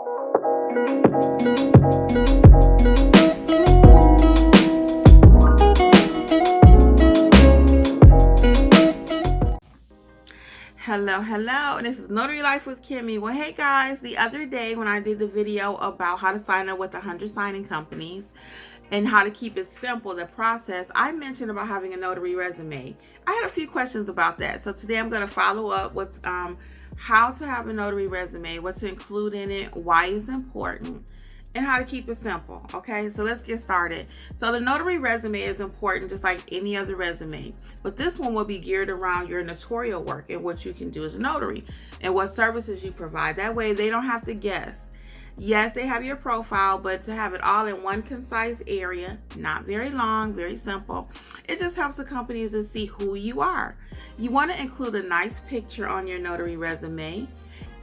Hello, and this is Notary Life with Kimmi. Well, hey guys, the other day when I did the video about how to sign up with 100 signing companies and how to keep it simple, the process, I mentioned about having a notary resume. I had a few questions about that. So today I'm going to follow up with how to have a notary resume, what to include in it, why it's important, and how to keep it simple. Okay, so let's get started. So the notary resume is important just like any other resume, but this one will be geared around your notarial work and what you can do as a notary and what services you provide. That way they don't have to guess. Yes, they have your profile, but to have it all in one concise area, not very long, very simple, it just helps the companies to see who you are. You want to include a nice picture on your notary resume.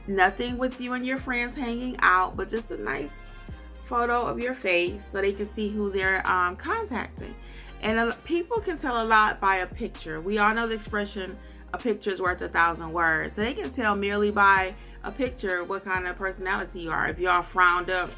Nothing with you and your friends hanging out, but just a nice photo of your face so they can see who they're contacting. And people can tell a lot by a picture. We all know the expression, a picture is worth 1,000 words. So they can tell merely by a picture what kind of personality you are. If you're all frowned up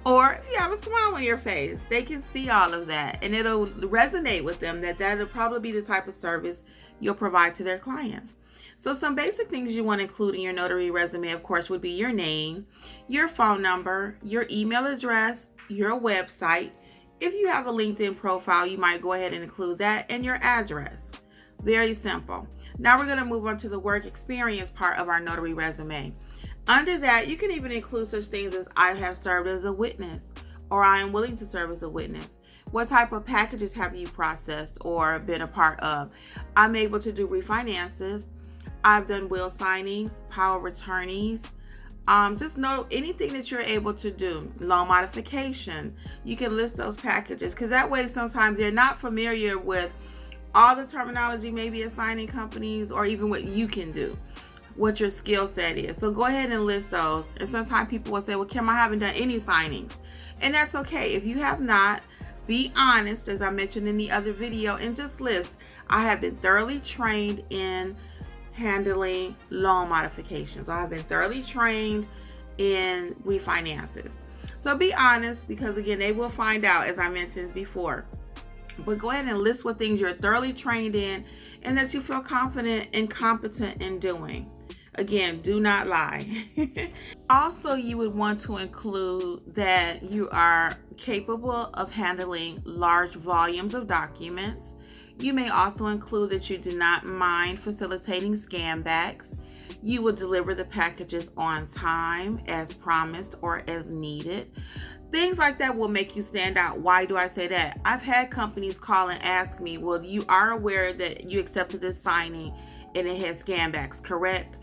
or if you have a smile on your face, they can see all of that and it'll resonate with them that'll probably be the type of service you'll provide to their clients. So some basic things you want to include in your notary resume, of course, would be your name, your phone number, your email address, your website. If you have a LinkedIn profile, you might go ahead and include that, and your address. Very simple. Now we're going to move on to the work experience part of our notary resume. Under that, you can even include such things as I have served as a witness or I am willing to serve as a witness. What type of packages have you processed or been a part of? I'm able to do refinances. I've done will signings, power of attorneys. Just know anything that you're able to do. Loan modification. You can list those packages because that way sometimes they're not familiar with all the terminology maybe at signing companies or even what you can do, what your skill set is. So go ahead and list those. And sometimes people will say, well, Kim, I haven't done any signings. And that's okay. If you have not, be honest, as I mentioned in the other video, and just list, I have been thoroughly trained in handling loan modifications. I have been thoroughly trained in refinances. So be honest, because again, they will find out, as I mentioned before. But go ahead and list what things you're thoroughly trained in and that you feel confident and competent in doing. Again, do not lie. Also, you would want to include that you are capable of handling large volumes of documents. You may also include that you do not mind facilitating scan backs. You will deliver the packages on time, as promised or as needed. Things like that will make you stand out. Why do I say that? I've had companies call and ask me, well, you are aware that you accepted this signing and it has scan backs, correct?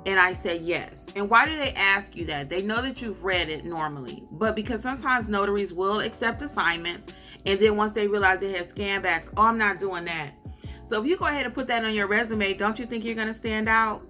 And I said yes. And why do they ask you that? They know that you've read it normally, but because sometimes notaries will accept assignments and then once they realize it has scan backs, oh, I'm not doing that. So if you go ahead and put that on your resume, don't you think you're going to stand out?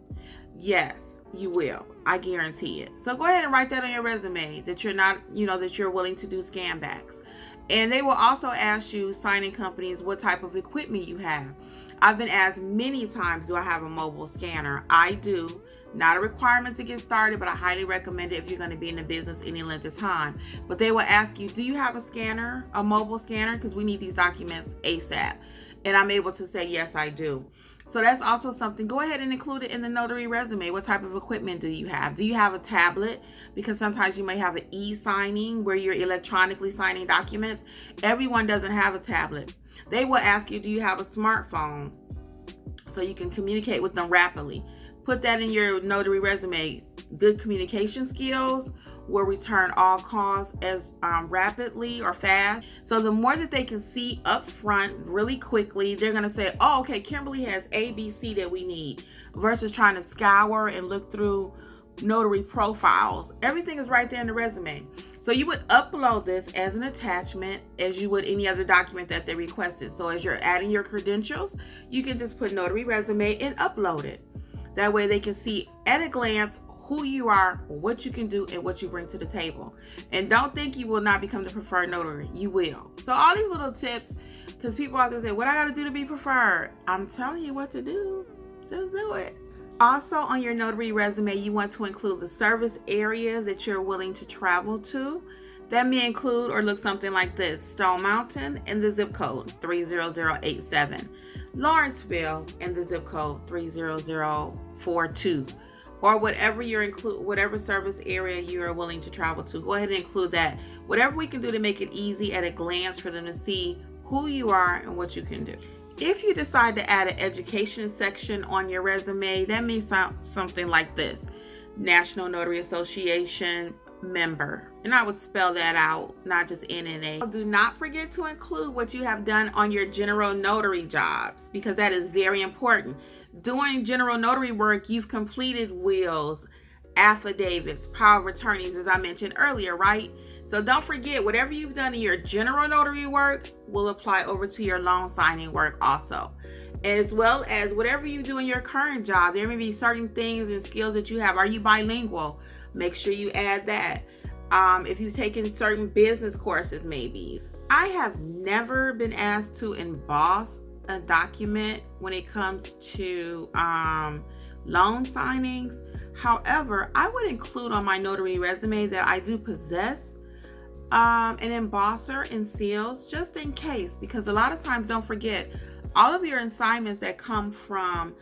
Yes, you will. I guarantee it. So go ahead and write that on your resume that you're not, that you're willing to do scan backs. And they will also ask you, signing companies, what type of equipment you have. I've been asked many times, do I have a mobile scanner? I do. Not a requirement to get started, but I highly recommend it if you're going to be in the business any length of time. But they will ask you, do you have a scanner, a mobile scanner? Because we need these documents ASAP. And I'm able to say, yes, I do. So that's also something. Go ahead and include it in the notary resume. What type of equipment do you have? Do you have a tablet? Because sometimes you may have an e-signing where you're electronically signing documents. Everyone doesn't have a tablet. They will ask you, do you have a smartphone? So you can communicate with them rapidly. Put that in your notary resume. Good communication skills will return all calls as rapidly or fast. So the more that they can see up front really quickly, they're going to say, oh, okay, Kimberly has ABC that we need, versus trying to scour and look through notary profiles. Everything is right there in the resume. So you would upload this as an attachment as you would any other document that they requested. So as you're adding your credentials, you can just put notary resume and upload it. That way they can see at a glance who you are, what you can do, and what you bring to the table. And don't think you will not become the preferred notary. You will. So all these little tips, because people out there say, what I got to do to be preferred? I'm telling you what to do. Just do it. Also, on your notary resume, you want to include the service area that you're willing to travel to. That may include or look something like this: Stone Mountain and the zip code 30087, Lawrenceville and the zip code 30042, or whatever service area you are willing to travel to. Go ahead and include that. Whatever we can do to make it easy at a glance for them to see who you are and what you can do. If you decide to add an education section on your resume, that may sound something like this: National Notary Association member. And I would spell that out, not just NNA. Do not forget to include what you have done on your general notary jobs, because that is very important. Doing general notary work, you've completed wills, affidavits, power of attorneys, as I mentioned earlier, right? So don't forget, whatever you've done in your general notary work will apply over to your loan signing work also. As well as whatever you do in your current job, there may be certain things and skills that you have. Are you bilingual? Make sure you add that. If you've taken certain business courses, maybe. I have never been asked to emboss a document when it comes to loan signings. However, I would include on my notary resume that I do possess an embosser and seals, just in case, because a lot of times, don't forget, all of your assignments that come from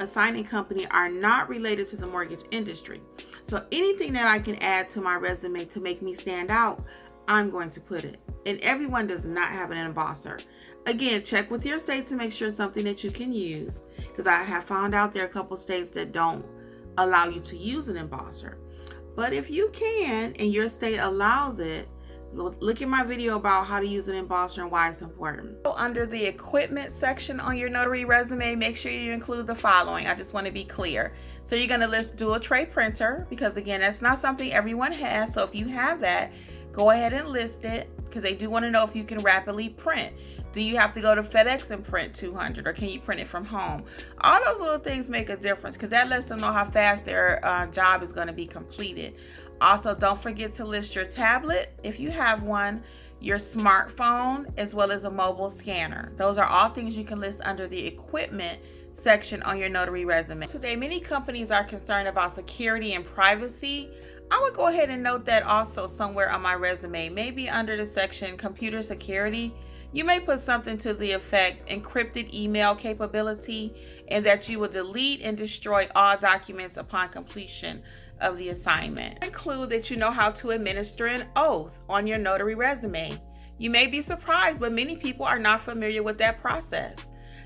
a signing company are not related to the mortgage industry. So anything that I can add to my resume to make me stand out, I'm going to put it. And everyone does not have an embosser. Again, check with your state to make sure it's something that you can use, because I have found out there are a couple states that don't allow you to use an embosser. But if you can and your state allows it, look at my video about how to use an embosser and why it's important. So under the equipment section on your notary resume, make sure you include the following. I just want to be clear. So you're going to list dual tray printer, because again, that's not something everyone has. So if you have that, go ahead and list it, because they do want to know if you can rapidly print. Do you have to go to FedEx and print 200, or can you print it from home? All those little things make a difference, because that lets them know how fast their job is going to be completed. Also, don't forget to list your tablet, if you have one, your smartphone, as well as a mobile scanner. Those are all things you can list under the equipment section on your notary resume. Today, many companies are concerned about security and privacy. I would go ahead and note that also somewhere on my resume, maybe under the section computer security. You may put something to the effect encrypted email capability, and that you will delete and destroy all documents upon completion of the assignment. Include that you know how to administer an oath on your notary resume. You may be surprised, but many people are not familiar with that process.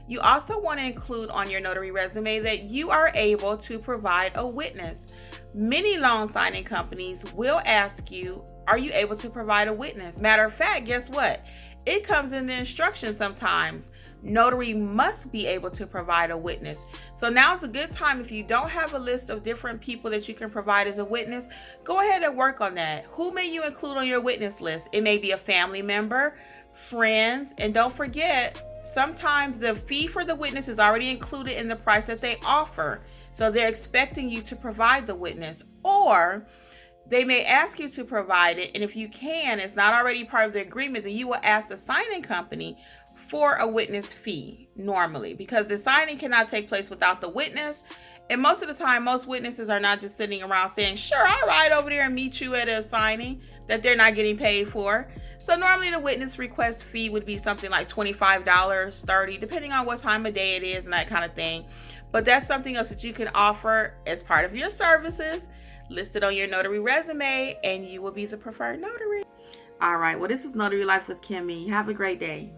You also want to include on your notary resume that you are able to provide a witness. Many loan signing companies will ask you, are you able to provide a witness? Matter of fact, guess what? It comes in the instructions sometimes. Notary must be able to provide a witness. So now's a good time. If you don't have a list of different people that you can provide as a witness, go ahead and work on that. Who may you include on your witness list? It may be a family member, friends, and don't forget, sometimes the fee for the witness is already included in the price that they offer. So they're expecting you to provide the witness, or they may ask you to provide it, and if you can, it's not already part of the agreement, then you will ask the signing company for a witness fee normally, because the signing cannot take place without the witness. And most of the time, most witnesses are not just sitting around saying, sure, I'll ride over there and meet you at a signing that they're not getting paid for. So normally the witness request fee would be something like $25, $30, depending on what time of day it is and that kind of thing. But that's something else that you can offer as part of your services, listed on your notary resume, and you will be the preferred notary. All right, well, this is Notary Life with Kimmi. Have a great day.